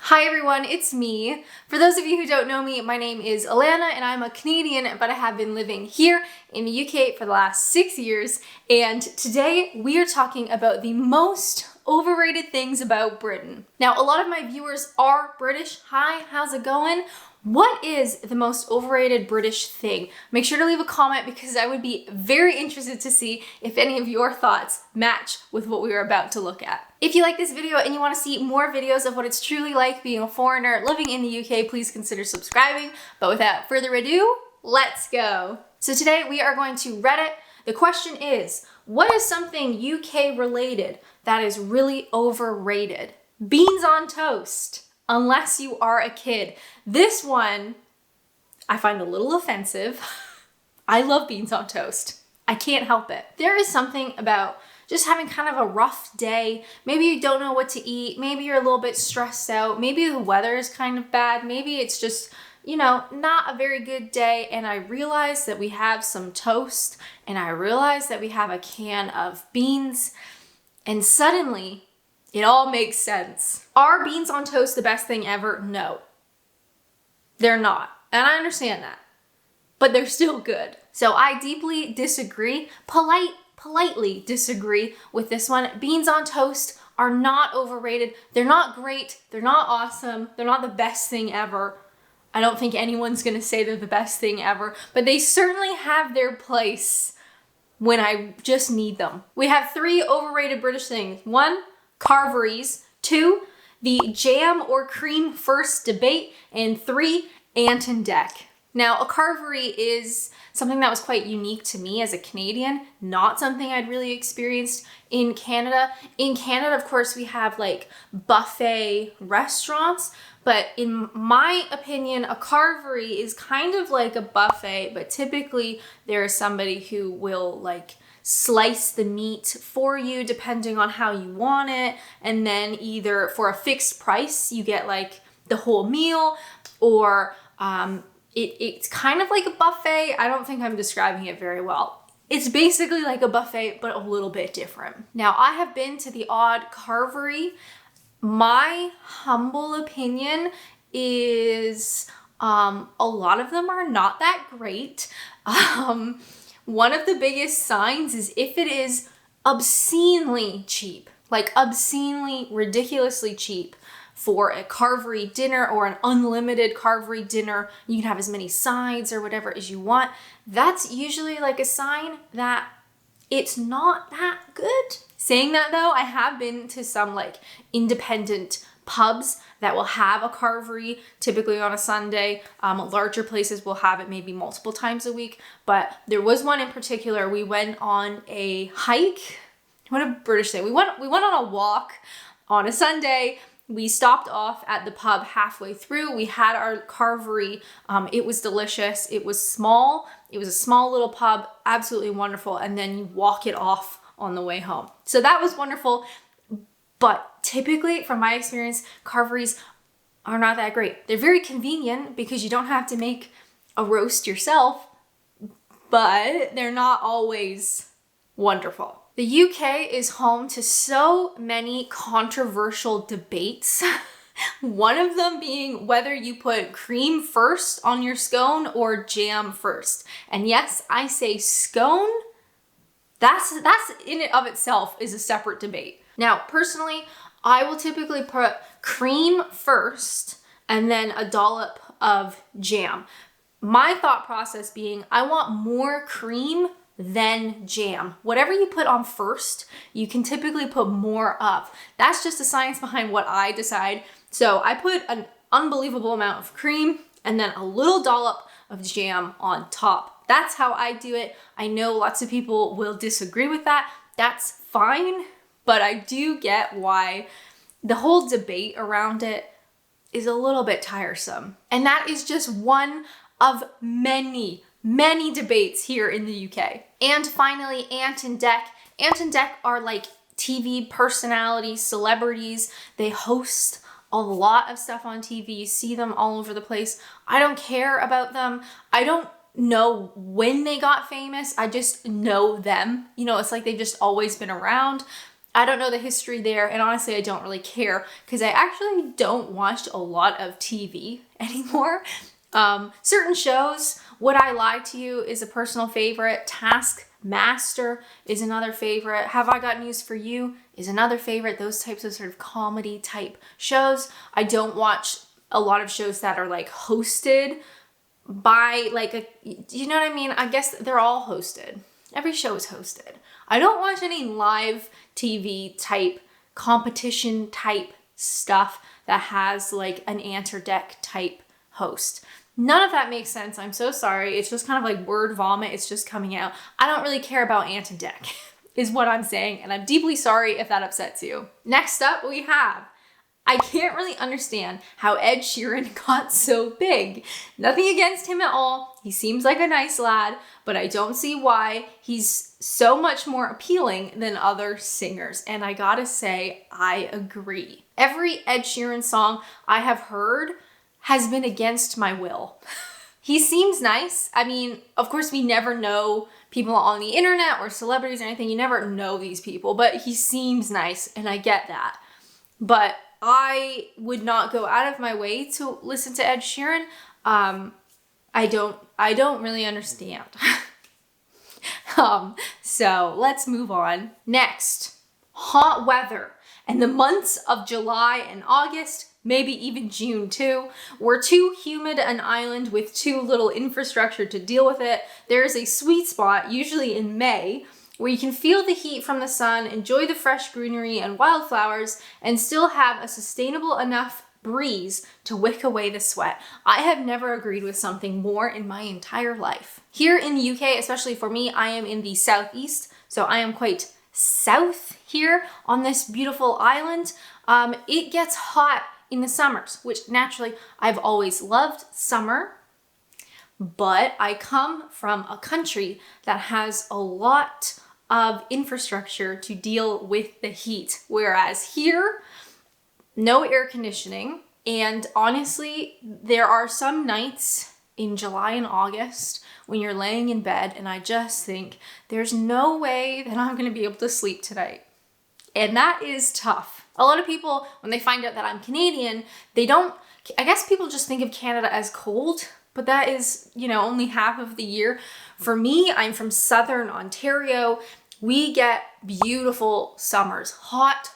Hi everyone, it's me. For those of you who don't know me, my name is Alanna and I'm a Canadian, but I have been living here in the UK for the last 6 years. And today we are talking about the most overrated things about Britain. Now, a lot of my viewers are British. Hi, how's it going? What is the most overrated British thing? Make sure to leave a comment because I would be very interested to see if any of your thoughts match with what we are about to look at. If you like this video and you want to see more videos of what it's truly like being a foreigner living in the UK, please consider subscribing. But without further ado, let's go. So today we are going to Reddit. The question is, what is something UK related that is really overrated? Beans on toast. Unless you are a kid. This one I find a little offensive. I love beans on toast. I can't help it. There is something about just having kind of a rough day. Maybe you don't know what to eat. Maybe you're a little bit stressed out. Maybe the weather is kind of bad. Maybe it's just, not a very good day. And I realize that we have some toast and I realize that we have a can of beans and suddenly it all makes sense. Are beans on toast the best thing ever? No. They're not. And I understand that. But they're still good. So I deeply disagree, politely disagree with this one. Beans on toast are not overrated. They're not great. They're not awesome. They're not the best thing ever. I don't think anyone's gonna say they're the best thing ever, but they certainly have their place when I just need them. We have 3 overrated British things. 1, Carveries. 2, the jam or cream first debate. And 3, Ant and Deck. Now, a carvery is something that was quite unique to me as a Canadian, not something I'd really experienced in Canada. In Canada, of course, we have like buffet restaurants, but in my opinion, a carvery is kind of like a buffet, but typically there is somebody who will like slice the meat for you depending on how you want it, and then either for a fixed price you get like the whole meal, or it's kind of like a buffet. I don't think I'm describing it very well. It's basically like a buffet but a little bit different. Now, I have been to the odd carvery. My humble opinion is a lot of them are not that great. One of the biggest signs is if it is obscenely cheap, like obscenely, ridiculously cheap for a carvery dinner or an unlimited carvery dinner, you can have as many sides or whatever as you want. That's usually like a sign that it's not that good. Saying that though, I have been to some like independent pubs that will have a carvery typically on a Sunday. Larger places will have it maybe multiple times a week, but there was one in particular. We went on a hike. What a British thing. We went on a walk on a Sunday. We stopped off at the pub halfway through. We had our carvery. It was delicious. It was small. It was a small little pub, absolutely wonderful. And then you walk it off on the way home. So that was wonderful. But typically, from my experience, carveries are not that great. They're very convenient because you don't have to make a roast yourself, but they're not always wonderful. The UK is home to so many controversial debates. One of them being whether you put cream first on your scone or jam first. And yes, I say scone. That's in and of itself is a separate debate. Now, personally, I will typically put cream first and then a dollop of jam. My thought process being, I want more cream than jam. Whatever you put on first, you can typically put more of. That's just the science behind what I decide. So I put an unbelievable amount of cream and then a little dollop of jam on top. That's how I do it. I know lots of people will disagree with that. That's fine. But I do get why the whole debate around it is a little bit tiresome. And that is just one of many debates here in the UK. And finally, Ant and Deck. Ant and Deck are like TV personalities, celebrities. They host a lot of stuff on TV. You see them all over the place. I don't care about them. I don't know when they got famous. I just know them. It's like they've just always been around. I don't know the history there, and honestly, I don't really care because I actually don't watch a lot of TV anymore. Certain shows, Would I Lie to You is a personal favorite. Taskmaster is another favorite. Have I Got News for You is another favorite. Those types of sort of comedy type shows. I don't watch a lot of shows that are like hosted by you know what I mean? I guess they're all hosted. Every show is hosted. I don't watch any live TV type, competition type stuff that has like an answer deck type host. None of that makes sense. I'm so sorry. It's just kind of like word vomit. It's just coming out. I don't really care about answer deck is what I'm saying. And I'm deeply sorry if that upsets you. Next up we have, I can't really understand how Ed Sheeran got so big. Nothing against him at all. He seems like a nice lad, but I don't see why he's so much more appealing than other singers. And I gotta say, I agree. Every Ed Sheeran song I have heard has been against my will. He seems nice. I mean, of course, we never know people on the internet or celebrities or anything. You never know these people, but he seems nice, and I get that. But I would not go out of my way to listen to Ed Sheeran. I don't really understand. So let's move on. Next, hot weather. And the months of July and August, maybe even June too, were too humid an island with too little infrastructure to deal with it. There is a sweet spot, usually in May, where you can feel the heat from the sun, enjoy the fresh greenery and wildflowers, and still have a sustainable enough breeze to wick away the sweat. I have never agreed with something more in my entire life. Here in the UK, especially for me, I am in the southeast, so I am quite south here on this beautiful island. It gets hot in the summers, which naturally I've always loved summer, but I come from a country that has a lot of infrastructure to deal with the heat, whereas here, no air conditioning. And honestly, there are some nights in July and August when you're laying in bed and I just think there's no way that I'm gonna be able to sleep tonight. And that is tough. A lot of people, when they find out that I'm Canadian, I guess people just think of Canada as cold, but that is, only half of the year. For me, I'm from Southern Ontario. We get beautiful summers, hot,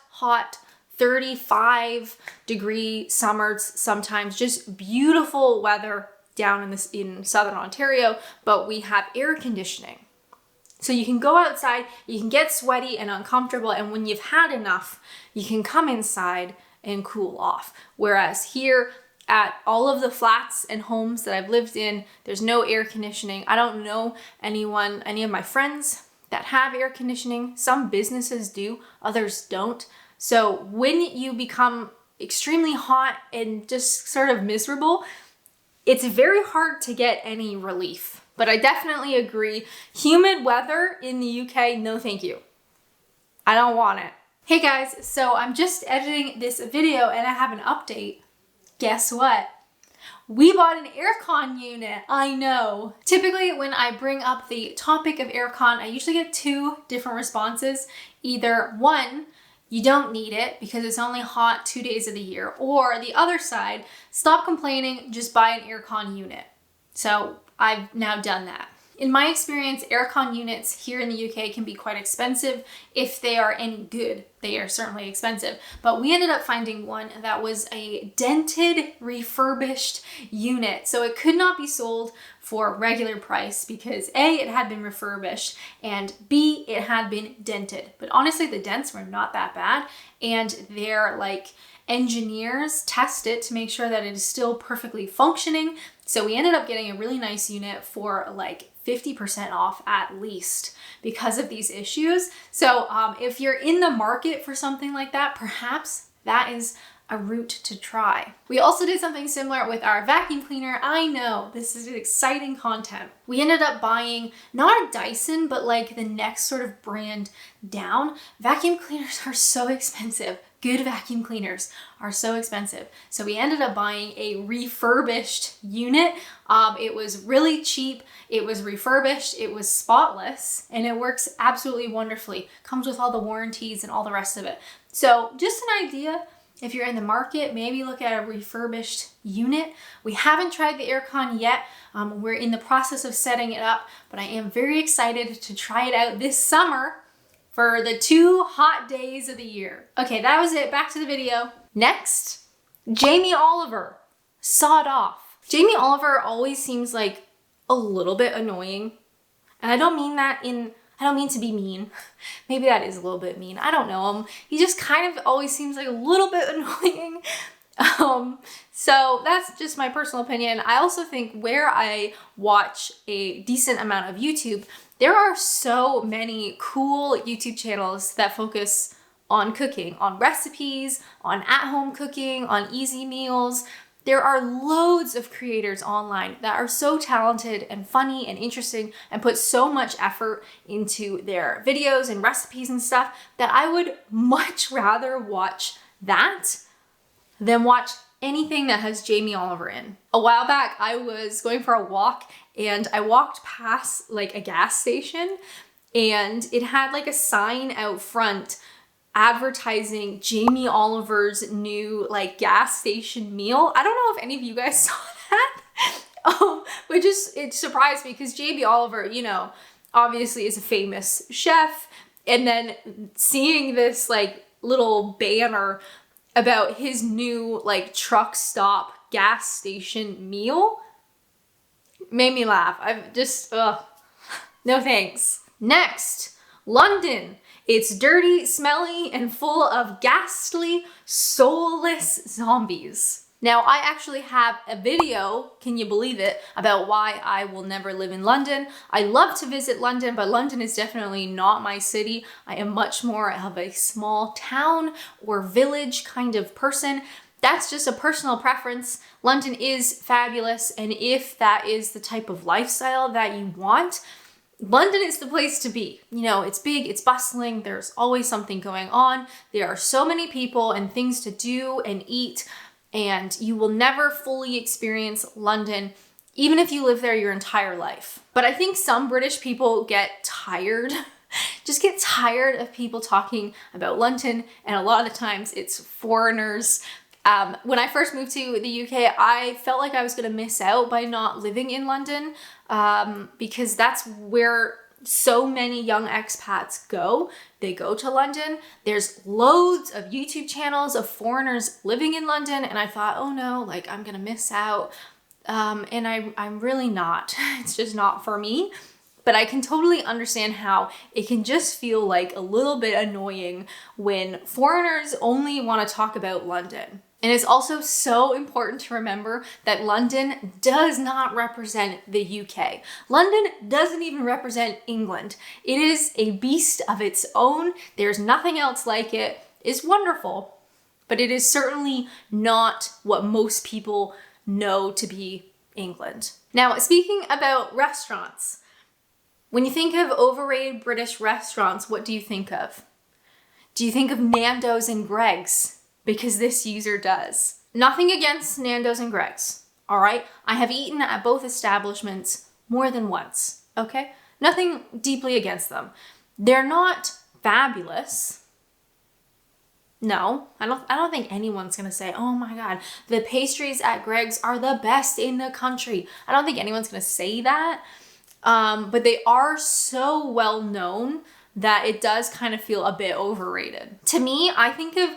35-degree summers sometimes, just beautiful weather down in Southern Ontario, but we have air conditioning. So you can go outside, you can get sweaty and uncomfortable, and when you've had enough, you can come inside and cool off. Whereas here at all of the flats and homes that I've lived in, there's no air conditioning. I don't know any of my friends that have air conditioning. Some businesses do, others don't. So when you become extremely hot and just sort of miserable, it's very hard to get any relief. But I definitely agree. Humid weather in the UK, no thank you. I don't want it. Hey guys, so I'm just editing this video and I have an update. Guess what? We bought an aircon unit. I know. Typically when I bring up the topic of aircon, I usually get two different responses. Either one, you don't need it because it's only hot 2 days of the year. Or the other side, stop complaining, just buy an aircon unit. So I've now done that. In my experience, aircon units here in the UK can be quite expensive. If they are any good, they are certainly expensive. But we ended up finding one that was a dented, refurbished unit. So it could not be sold for regular price because A, it had been refurbished, and B, it had been dented. But honestly, the dents were not that bad, and their engineers test it to make sure that it is still perfectly functioning. So we ended up getting a really nice unit for 50% off at least because of these issues. So if you're in the market for something like that, perhaps that is a route to try. We also did something similar with our vacuum cleaner. I know, this is exciting content. We ended up buying not a Dyson, but the next sort of brand down. Vacuum cleaners are so expensive. good vacuum cleaners are so expensive. So we ended up buying a refurbished unit. It was really cheap. It was refurbished. It was spotless, and it works absolutely wonderfully. Comes with all the warranties and all the rest of it. So just an idea. If you're in the market, maybe look at a refurbished unit. We haven't tried the aircon yet. We're in the process of setting it up, but I am very excited to try it out this summer for the 2 hot days of the year. Okay, that was it. Back to the video. Next, Jamie Oliver, sawed off. Jamie Oliver always seems like a little bit annoying. And I don't mean to be mean. Maybe that is a little bit mean. I don't know him. He just kind of always seems like a little bit annoying. So that's just my personal opinion. I also think where I watch a decent amount of YouTube, there are so many cool YouTube channels that focus on cooking, on recipes, on at-home cooking, on easy meals. There are loads of creators online that are so talented and funny and interesting and put so much effort into their videos and recipes and stuff that I would much rather watch that than watch anything that has Jamie Oliver in. A while back, I was going for a walk and I walked past like a gas station and it had like a sign out front advertising Jamie Oliver's new like gas station meal. I don't know if any of you guys saw that, but it surprised me because Jamie Oliver, you know, obviously is a famous chef, and then seeing this like little banner about his new like truck stop gas station meal made me laugh. I've just, no thanks. Next, London. It's dirty, smelly, and full of ghastly, soulless zombies. Now, I actually have a video, can you believe it, about why I will never live in London. I love to visit London, but London is definitely not my city. I am much more of a small town or village kind of person. That's just a personal preference. London is fabulous, and if that is the type of lifestyle that you want, London is the place to be. You know, it's big, it's bustling, there's always something going on. There are so many people and things to do and eat, and you will never fully experience London, even if you live there your entire life. But I think some British people get tired, just get tired of people talking about London, and a lot of the times it's foreigners. When I first moved to the UK, I felt like I was gonna miss out by not living in London, because that's where so many young expats go. They go to London. There's loads of YouTube channels of foreigners living in London, and I thought, oh no, like I'm gonna miss out. And I'm really not. It's just not for me. But I can totally understand how it can just feel like a little bit annoying when foreigners only want to talk about London. And it's also so important to remember that London does not represent the UK. London doesn't even represent England. It is a beast of its own. There's nothing else like it. It's wonderful, but it is certainly not what most people know to be England. Now, speaking about restaurants, when you think of overrated British restaurants, what do you think of? Do you think of Nando's and Gregg's? Because this user does. Nothing against Nando's and Gregg's, all right? I have eaten at both establishments more than once, okay? Nothing deeply against them. They're not fabulous. No, I don't think anyone's gonna say, oh my God, the pastries at Gregg's are the best in the country. I don't think anyone's gonna say that, but they are so well known that it does kind of feel a bit overrated. To me, I think of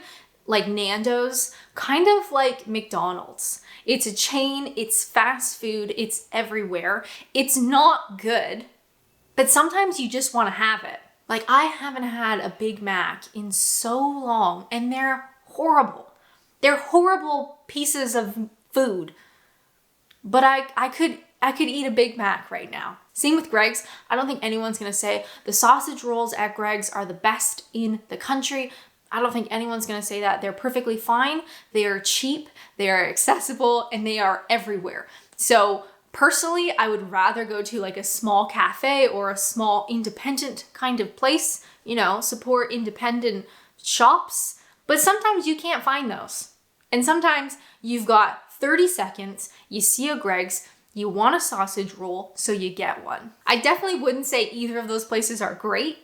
like Nando's, kind of like McDonald's. It's a chain, it's fast food, it's everywhere. It's not good, but sometimes you just want to have it. Like I haven't had a Big Mac in so long and they're horrible. They're horrible pieces of food, but I could eat a Big Mac right now. Same with Gregg's. I don't think anyone's gonna say the sausage rolls at Gregg's are the best in the country. I don't think anyone's gonna say that. They're perfectly fine. They are cheap, they are accessible, and they are everywhere. So personally, I would rather go to like a small cafe or a small independent kind of place, you know, support independent shops But sometimes you can't find those. And sometimes you've got 30 seconds, you see a Gregg's, you want a sausage roll, so you get one. I definitely wouldn't say either of those places are great.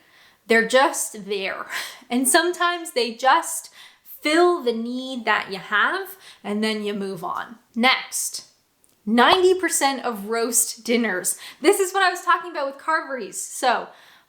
They're just there. And sometimes they just fill the need that you have, and then you move on. Next, 90% of roast dinners. This is what I was talking about with Carveries. So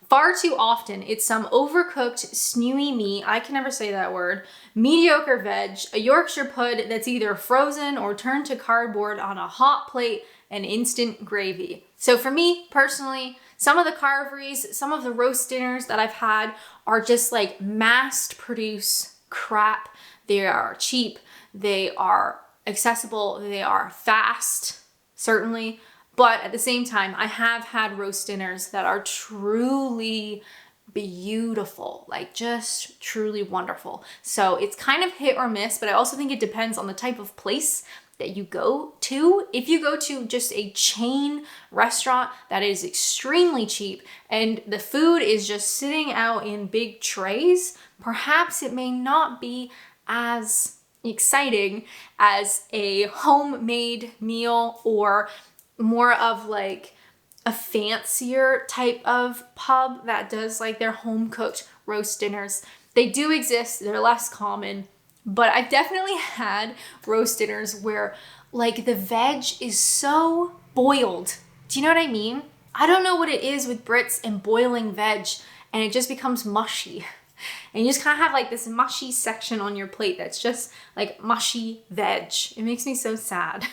far too often, it's some overcooked, snewy meat, I can never say that word, mediocre veg, a Yorkshire pud that's either frozen or turned to cardboard on a hot plate, and instant gravy. So for me, personally, some of the Carveries, some of the roast dinners that I've had are just like mass-produced crap. They are cheap, they are accessible, they are fast, certainly. But at the same time, I have had roast dinners that are truly beautiful, like just truly wonderful. So it's kind of hit or miss, but I also think it depends on the type of place that you go to. If you go to just a chain restaurant that is extremely cheap and the food is just sitting out in big trays, perhaps it may not be as exciting as a homemade meal or more of like a fancier type of pub that does like their home cooked roast dinners. They do exist, they're less common, but I've definitely had roast dinners where like the veg is so boiled. Do you know what I mean? I don't know what it is with Brits and boiling veg, and it just becomes mushy. And you just kind of have like this mushy section on your plate that's just like mushy veg. It makes me so sad.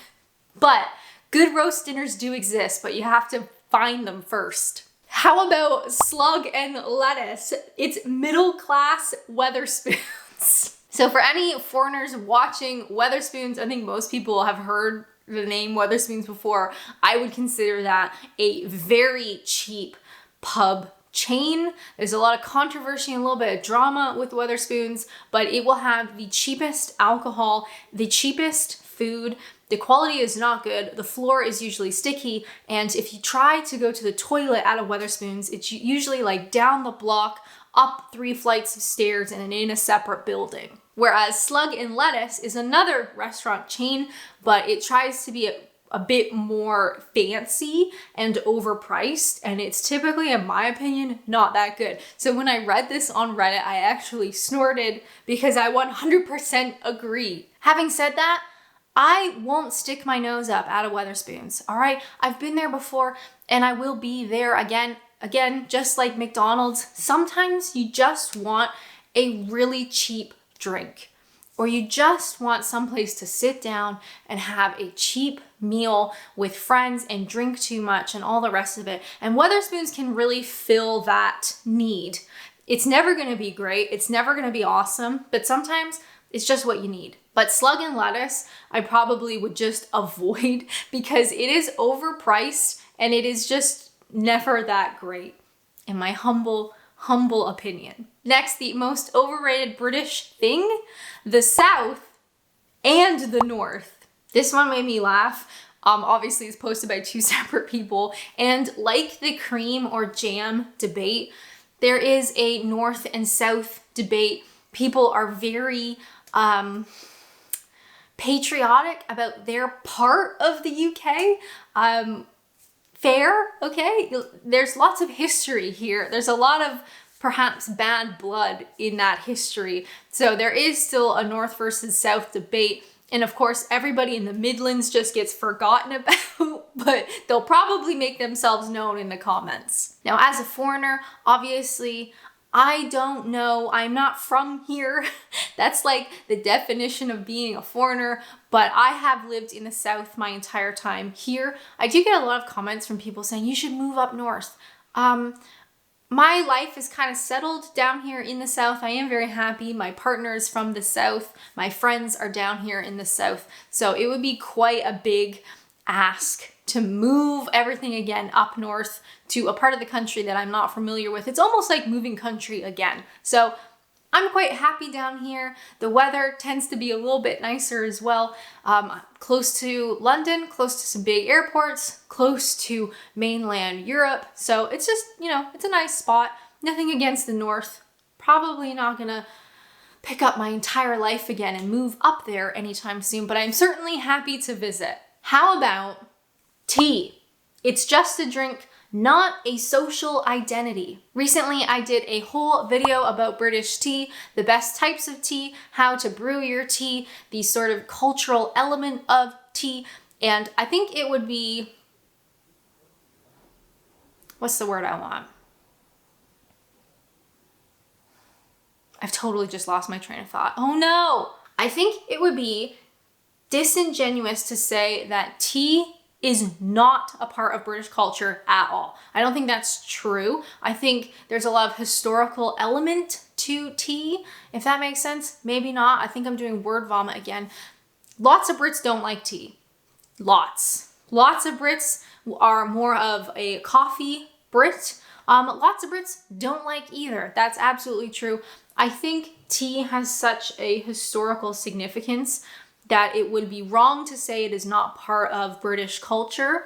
But good roast dinners do exist, but you have to find them first. How about slug and lettuce? It's middle class Wetherspoons. So for any foreigners watching Wetherspoons, I think most people have heard the name Wetherspoons before. I would consider that a very cheap pub chain. There's a lot of controversy and a little bit of drama with Wetherspoons, but it will have the cheapest alcohol, the cheapest food. The quality is not good. The floor is usually sticky. And if you try to go to the toilet at a Wetherspoons, it's usually like down the block, up 3 flights of stairs, and in a separate building. Whereas Slug and Lettuce is another restaurant chain, but it tries to be a bit more fancy and overpriced, and it's typically, in my opinion, not that good. So when I read this on Reddit, I actually snorted because I 100% agree. Having said that, I won't stick my nose up at a Wetherspoons, all right? I've been there before, and I will be there again. Again, just like McDonald's, sometimes you just want a really cheap drink, or you just want someplace to sit down and have a cheap meal with friends and drink too much and all the rest of it. And Wetherspoons can really fill that need. It's never gonna be great, it's never gonna be awesome, but sometimes it's just what you need. But Slug and Lettuce, I probably would just avoid because it is overpriced and it is just never that great, in my humble opinion. Next, the most overrated British thing, the South and the North. This one made me laugh. Obviously, it's posted by 2 separate people. And like the cream or jam debate, there is a North and South debate. People are very patriotic about their part of the UK. Fair, okay? There's lots of history here. There's a lot of perhaps bad blood in that history. So there is still a North versus South debate. And of course, everybody in the Midlands just gets forgotten about, but they'll probably make themselves known in the comments. Now, as a foreigner, obviously, I don't know, I'm not from here. That's like the definition of being a foreigner, but I have lived in the South my entire time here. I do get a lot of comments from people saying you should move up north. My life is kind of settled down here in the South. I am very happy. My partner is from the South. My friends are down here in the South. So it would be quite a big ask to move everything again up north to a part of the country that I'm not familiar with. It's almost like moving country again. So I'm quite happy down here. The weather tends to be a little bit nicer as well. Close to London, close to some big airports, close to mainland Europe. So it's just, you know, it's a nice spot. Nothing against the north. Probably not gonna pick up my entire life again and move up there anytime soon, but I'm certainly happy to visit. How about tea? It's just a drink, not a social identity. Recently, I did a whole video about British tea, the best types of tea, how to brew your tea, the sort of cultural element of tea, and I think it would be, what's the word I want? I've totally just lost my train of thought. Oh no! I think it would be disingenuous to say that tea is not a part of British culture at all. I don't think that's true. I think there's a lot of historical element to tea, if that makes sense. Maybe not. I think I'm doing word vomit again. Lots of Brits don't like tea. Lots. Lots of Brits are more of a coffee Brit. Lots of Brits don't like either. That's absolutely true. I think tea has such a historical significance that it would be wrong to say it is not part of British culture,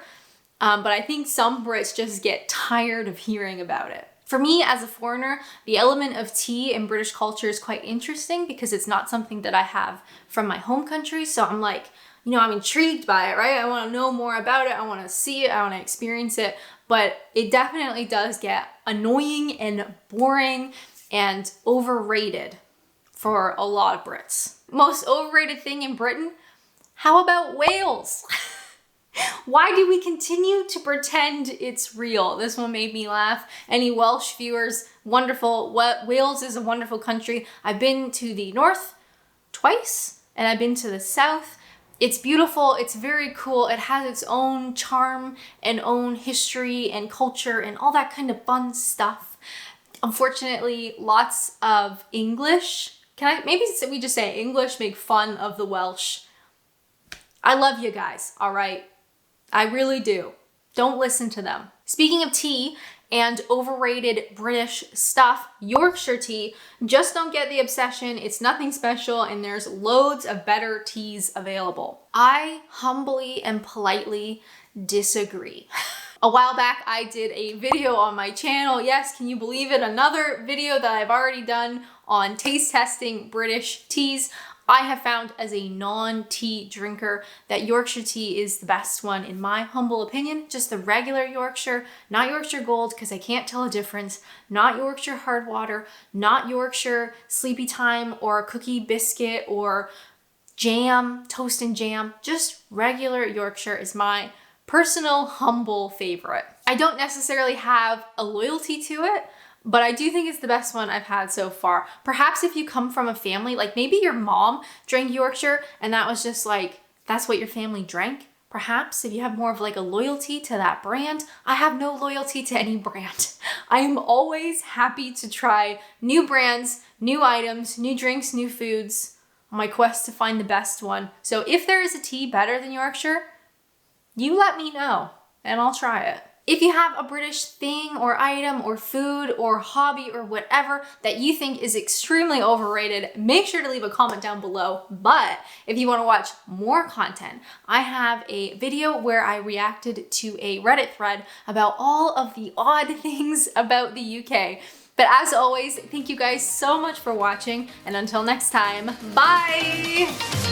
but I think some Brits just get tired of hearing about it. For me, as a foreigner, the element of tea in British culture is quite interesting because it's not something that I have from my home country, so I'm like, you know, I'm intrigued by it, right? I want to know more about it, I want to see it, I want to experience it, but it definitely does get annoying and boring and overrated for a lot of Brits. Most overrated thing in Britain? How about Wales? Why do we continue to pretend it's real? This one made me laugh. Any Welsh viewers, wonderful. Wales is a wonderful country. I've been to the north twice, and I've been to the south. It's beautiful, it's very cool. It has its own charm and own history and culture and all that kind of fun stuff. Unfortunately, lots of English. Maybe we just say English, make fun of the Welsh. I love you guys, all right? I really do. Don't listen to them. Speaking of tea and overrated British stuff, Yorkshire tea, just don't get the obsession. It's nothing special and there's loads of better teas available. I humbly and politely disagree. A while back, I did a video on my channel. Yes, can you believe it? Another video that I've already done on taste testing British teas. I have found as a non-tea drinker that Yorkshire tea is the best one in my humble opinion. Just the regular Yorkshire, not Yorkshire Gold because I can't tell a difference, not Yorkshire Hard Water, not Yorkshire Sleepy Time or Cookie Biscuit or jam, toast and jam. Just regular Yorkshire is my personal humble favorite. I don't necessarily have a loyalty to it, but I do think it's the best one I've had so far. Perhaps if you come from a family, like maybe your mom drank Yorkshire and that was just like, that's what your family drank. Perhaps if you have more of like a loyalty to that brand. I have no loyalty to any brand. I am always happy to try new brands, new items, new drinks, new foods on my quest to find the best one. So if there is a tea better than Yorkshire, you let me know and I'll try it. If you have a British thing or item or food or hobby or whatever that you think is extremely overrated, make sure to leave a comment down below. But if you want to watch more content, I have a video where I reacted to a Reddit thread about all of the odd things about the UK. But as always, thank you guys so much for watching, and until next time, bye!